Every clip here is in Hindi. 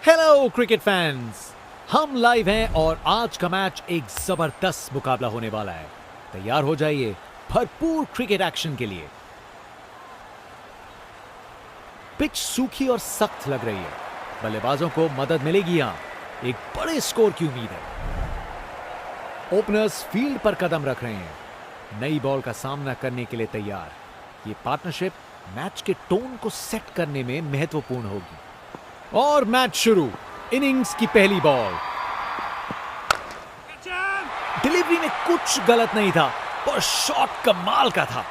हेलो क्रिकेट फैंस, हम लाइव हैं और आज का मैच एक जबरदस्त मुकाबला होने वाला है। तैयार हो जाइए भरपूर क्रिकेट एक्शन के लिए। पिच सूखी और सख्त लग रही है, बल्लेबाजों को मदद मिलेगी यहां। एक बड़े स्कोर की उम्मीद है। ओपनर्स फील्ड पर कदम रख रहे हैं, नई बॉल का सामना करने के लिए तैयार। ये पार्टनरशिप मैच के टोन को सेट करने में महत्वपूर्ण होगी। और मैच शुरू। इनिंग्स की पहली बॉल। डिलीवरी में कुछ गलत नहीं था, पर शॉट कमाल का था।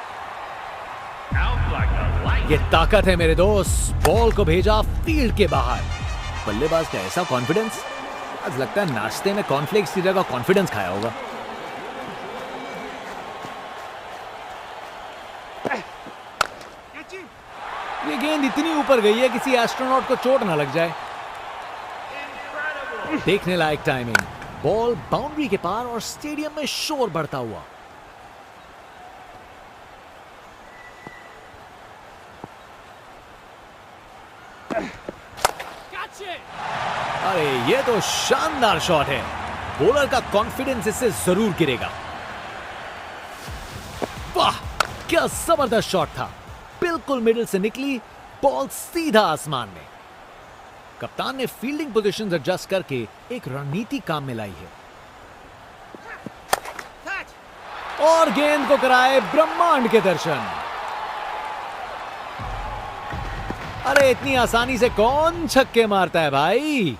ये ताकत है मेरे दोस्त। बॉल को भेजा फील्ड के बाहर। बल्लेबाज का ऐसा कॉन्फिडेंस, आज लगता है नाश्ते में कॉर्नफ्लेक्स की जगह कॉन्फिडेंस खाया होगा। ये गेंद इतनी ऊपर गई है किसी एस्ट्रोनॉट को चोट ना लग जाए। देखने लायक टाइमिंग। बॉल बाउंड्री के पार और स्टेडियम में शोर बढ़ता हुआ। अरे ये तो शानदार शॉट है। बॉलर का कॉन्फिडेंस इससे जरूर गिरेगा। वाह, क्या जबरदस्त शॉट था। बिल्कुल मिडिल से निकली बॉल सीधा आसमान में। कप्तान ने फील्डिंग पोजीशंस एडजस्ट करके एक रणनीति काम में लाई है और गेंद को कराए ब्रह्मांड के दर्शन। अरे इतनी आसानी से कौन छक्के मारता है भाई।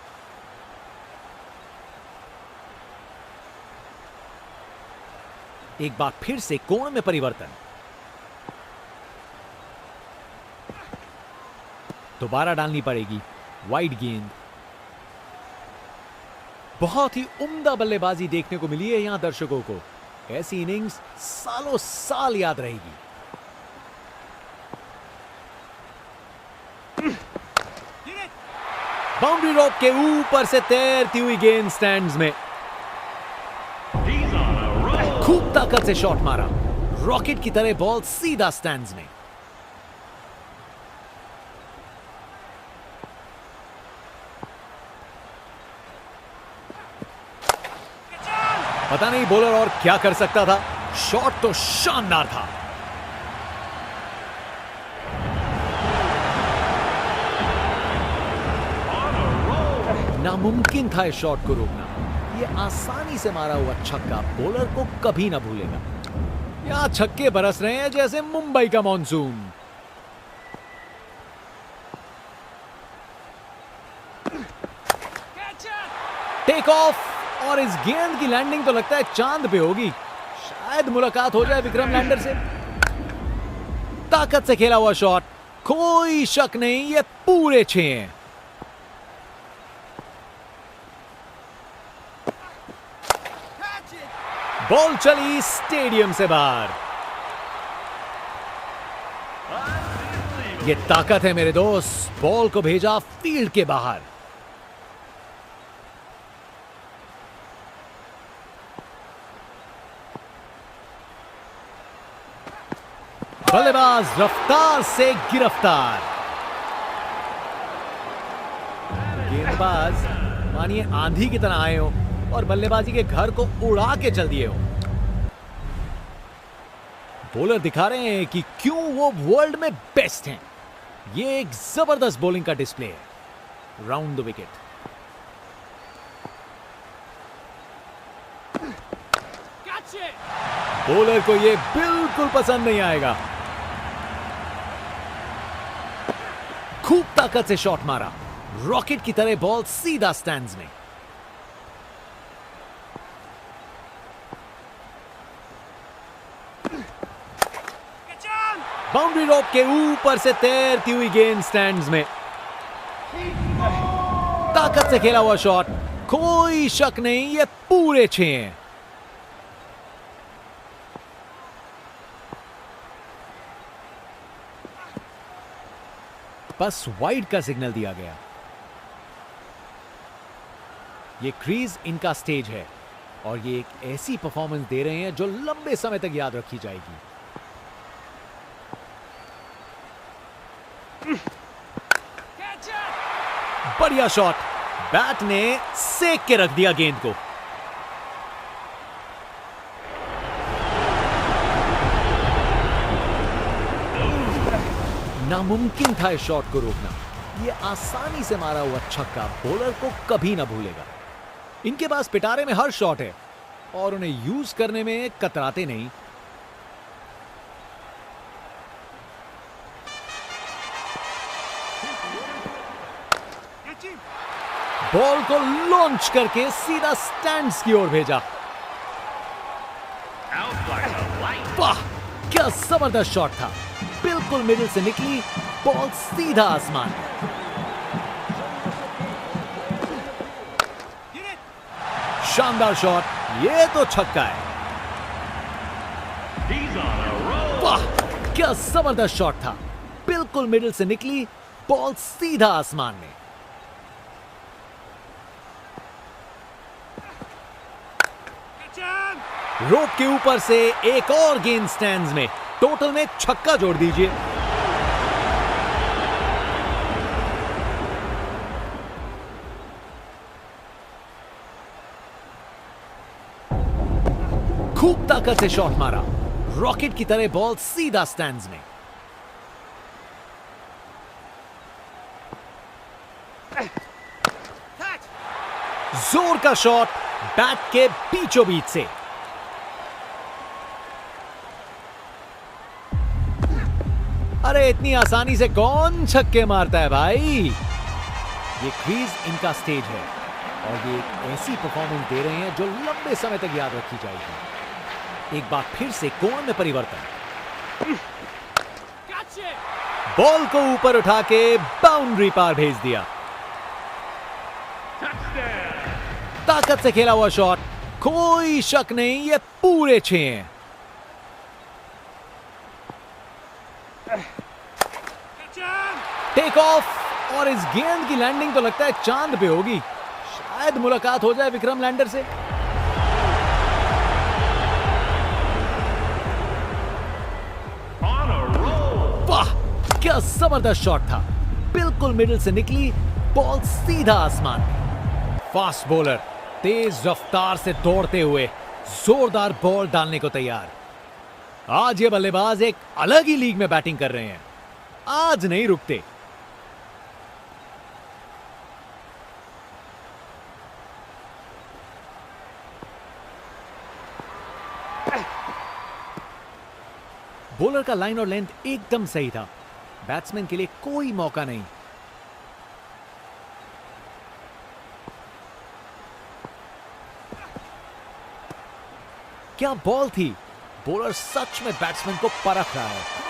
एक बार फिर से कोण में परिवर्तन। दोबारा डालनी पड़ेगी वाइड गेंद। बहुत ही उम्दा बल्लेबाजी देखने को मिली है यहां दर्शकों को। ऐसी इनिंग्स सालों साल याद रहेगी। बाउंड्री रोप के ऊपर से तैरती हुई गेंद स्टैंड्स में। खूब ताकत से शॉट मारा। रॉकेट की तरह बॉल सीधा स्टैंड्स में। पता नहीं बॉलर और क्या कर सकता था। शॉट तो शानदार था। नामुमकिन था इस शॉट को रोकना। ये आसानी से मारा हुआ छक्का बॉलर को कभी ना भूलेगा। यहां छक्के बरस रहे हैं जैसे मुंबई का मॉनसून। Take off. और इस गेंद की लैंडिंग तो लगता है चांद पे होगी। शायद मुलाकात हो जाए विक्रम लैंडर से। ताकत से खेला हुआ शॉट, कोई शक नहीं ये पूरे 6 हैं। बॉल चली स्टेडियम से बाहर। ये ताकत है मेरे दोस्त। बॉल को भेजा फील्ड के बाहर। बल्लेबाज रफ्तार से गिरफ्तार। गेंदबाज मानिए आंधी की तरह आए हो और बल्लेबाजी के घर को उड़ा के चल दिए हो। बॉलर दिखा रहे हैं कि क्यों वो वर्ल्ड में बेस्ट हैं। ये एक जबरदस्त बॉलिंग का डिस्प्ले है। Round the wicket. बॉलर को ये बिल्कुल पसंद नहीं आएगा। खूब ताकत से शॉट मारा। रॉकेट की तरह बॉल सीधा स्टैंड्स में। बाउंड्री रोप के ऊपर से तैरती हुई गेंद स्टैंड्स में। ताकत से खेला हुआ शॉट, कोई शक नहीं ये पूरे 6 हैं। बस वाइड का सिग्नल दिया गया। ये क्रीज इनका स्टेज है और ये एक ऐसी परफॉर्मेंस दे रहे हैं जो लंबे समय तक याद रखी जाएगी। बढ़िया शॉट, बैट ने सेक के रख दिया गेंद को। नामुमकिन था इस शॉट को रोकना। यह आसानी से मारा हुआ छक्का बॉलर को कभी ना भूलेगा। इनके पास पिटारे में हर शॉट है और उन्हें यूज करने में कतराते नहीं। बॉल को लॉन्च करके सीधा स्टैंड्स की ओर भेजा। वाह, क्या जबरदस्त शॉट था। बिल्कुल मिडिल से निकली बॉल सीधा आसमान में। शानदार शॉट, ये तो छक्का है। वाह, क्या जबरदस्त शॉट था। बिल्कुल मिडिल से निकली बॉल सीधा आसमान में। रोप के ऊपर से एक और गेंद स्टैंड्स में। टोटल में छक्का जोड़ दीजिए। खूब ताकत से शॉट मारा। रॉकेट की तरह बॉल सीधा स्टैंड्स में। जोर का शॉट बैट के बीचों बीच से। अरे इतनी आसानी से कौन छक्के मारता है भाई। ये क्रीज इनका स्टेज है और ये एक ऐसी परफॉर्मेंस दे रहे हैं जो लंबे समय तक याद रखी जाएगी। एक बार फिर से कोण में परिवर्तन। बॉल को ऊपर उठा के बाउंड्री पार भेज दिया। ताकत से खेला हुआ शॉट, कोई शक नहीं ये पूरे 6 हैं। टेक ऑफ और इस गेंद की लैंडिंग तो लगता है चांद पे होगी। शायद मुलाकात हो जाए विक्रम लैंडर से। वाह, क्या जबरदस्त शॉट था। बिल्कुल मिडिल से निकली बॉल सीधा आसमान में। फास्ट बॉलर तेज रफ्तार से दौड़ते हुए जोरदार बॉल डालने को तैयार। आज ये बल्लेबाज एक अलग ही लीग में बैटिंग कर रहे हैं। आज नहीं रुकते। बॉलर का लाइन और लेंथ एकदम सही था। बैट्समैन के लिए कोई मौका नहीं। क्या बॉल थी। बॉलर सच में बैट्समैन को परख रहा है।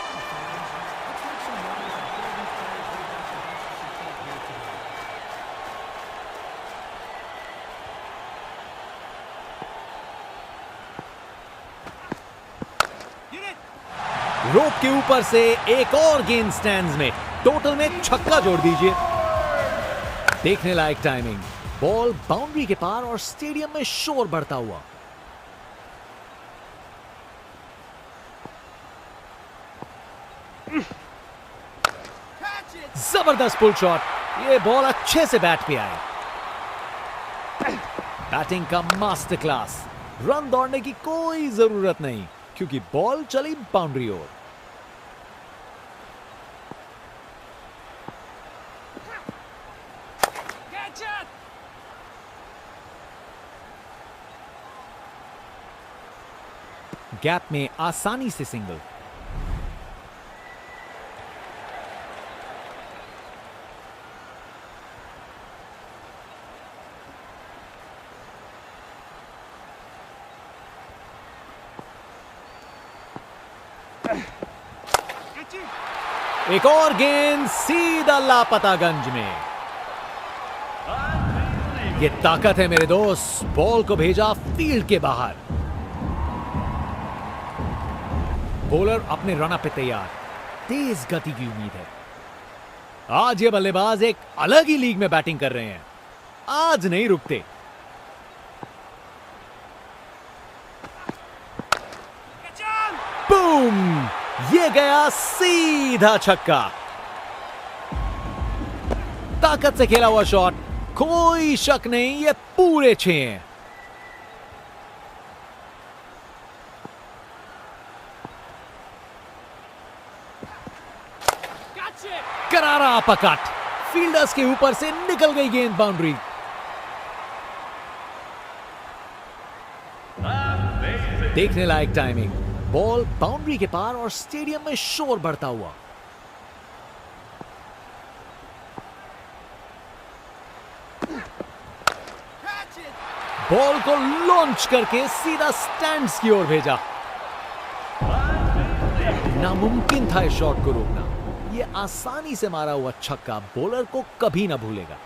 रोप के ऊपर से एक और गेंद स्टैंड्स में। टोटल में छक्का जोड़ दीजिए। देखने लायक टाइमिंग। बॉल बाउंड्री के पार और स्टेडियम में शोर बढ़ता हुआ। जबरदस्त पुल शॉट। ये बॉल अच्छे से बैट पे आए। बैटिंग का मास्टर क्लास। रन दौड़ने की कोई जरूरत नहीं क्योंकि बॉल चली बाउंड्री ओर। गैप में आसानी से सिंगल। एक और गेंद सीधा लापतागंज में। ये ताकत है मेरे दोस्त। बॉल को भेजा फील्ड के बाहर। बॉलर अपने रनअप पे तैयार। तेज गति की उम्मीद है। आज ये बल्लेबाज एक अलग ही लीग में बैटिंग कर रहे हैं। आज नहीं रुकते। बूम, ये गया सीधा छक्का। ताकत से खेला हुआ शॉट, कोई शक नहीं, ये पूरे 6 हैं। करारा अपकट, फील्डर्स के ऊपर से निकल गई गेंद बाउंड्री। देखने लायक टाइमिंग, बॉल बाउंड्री के पार और स्टेडियम में शोर बढ़ता हुआ। बॉल को लॉन्च करके सीधा स्टैंड्स की ओर भेजा। नामुमकिन था इस शॉट को रोकना। यह आसानी से मारा हुआ छक्का बॉलर को कभी ना भूलेगा।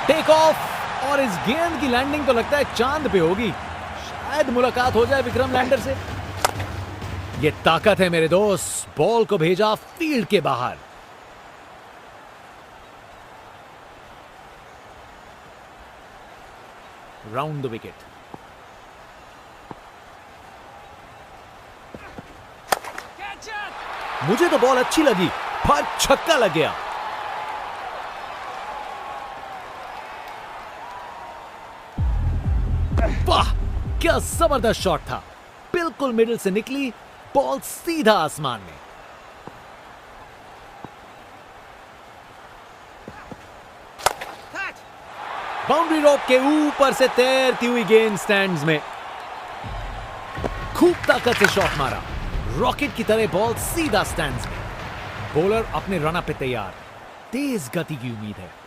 टेक ऑफ, और इस गेंद की लैंडिंग तो लगता है चांद पे होगी। शायद मुलाकात हो जाए विक्रम लैंडर से। ये ताकत है मेरे दोस्त, बॉल को भेजा फील्ड के बाहर। Round the wicket. मुझे तो बॉल अच्छी लगी, पर छक्का लग गया। वाह, क्या जबरदस्त शॉट था। बिल्कुल मिडिल से निकली, बॉल सीधा आसमान में। बाउंड्री रोप के ऊपर से तैरती हुई गेंद स्टैंड्स में। खूब ताकत से शॉट मारा, रॉकेट की तरह बॉल सीधा स्टैंड्स में। बॉलर अपने रनअप पे तैयार, तेज गति की उम्मीद है।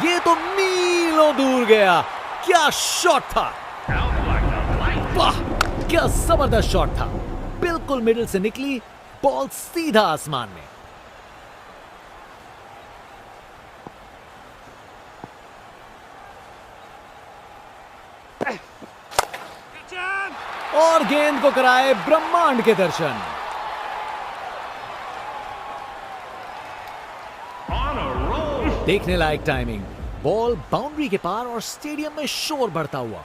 ये तो मीलों दूर गया। क्या शॉट था, वाह, क्या जबरदस्त शॉट था। बिल्कुल मिडिल से निकली, बॉल सीधा आसमान में। और गेंद को कराए ब्रह्मांड के दर्शन। देखने लायक टाइमिंग, बॉल बाउंड्री के पार और स्टेडियम में शोर बढ़ता हुआ।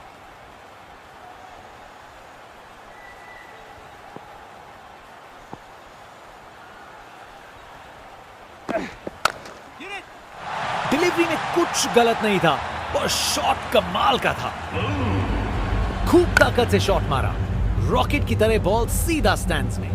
डिलीवरी में कुछ गलत नहीं था, पर शॉट कमाल का था। खूब ताकत से शॉट मारा, रॉकेट की तरह बॉल सीधा स्टैंड्स में।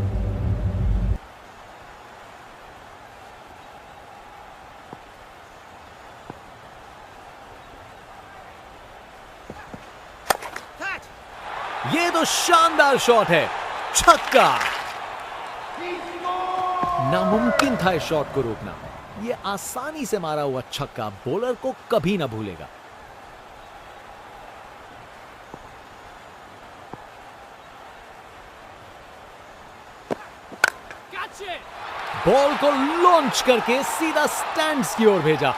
ये तो शानदार शॉट है, छक्का। नामुमकिन था इस शॉट को रोकना। यह आसानी से मारा हुआ छक्का बॉलर को कभी ना भूलेगा। बॉल को लॉन्च करके सीधा स्टैंड्स की ओर भेजा।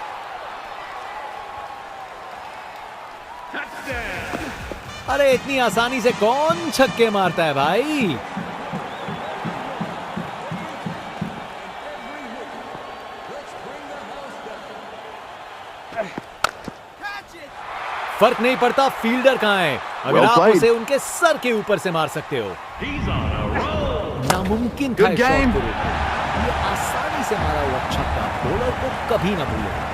अरे इतनी आसानी से कौन छक्के मारता है भाई। फर्क नहीं पड़ता फील्डर कहां है, अगर आप उसे उनके सर के ऊपर से मार सकते हो। नामुमकिन था इस शॉट को रोकना। ये आसानी से मारा हुआ छक्का बॉलर को कभी ना भूलेगा।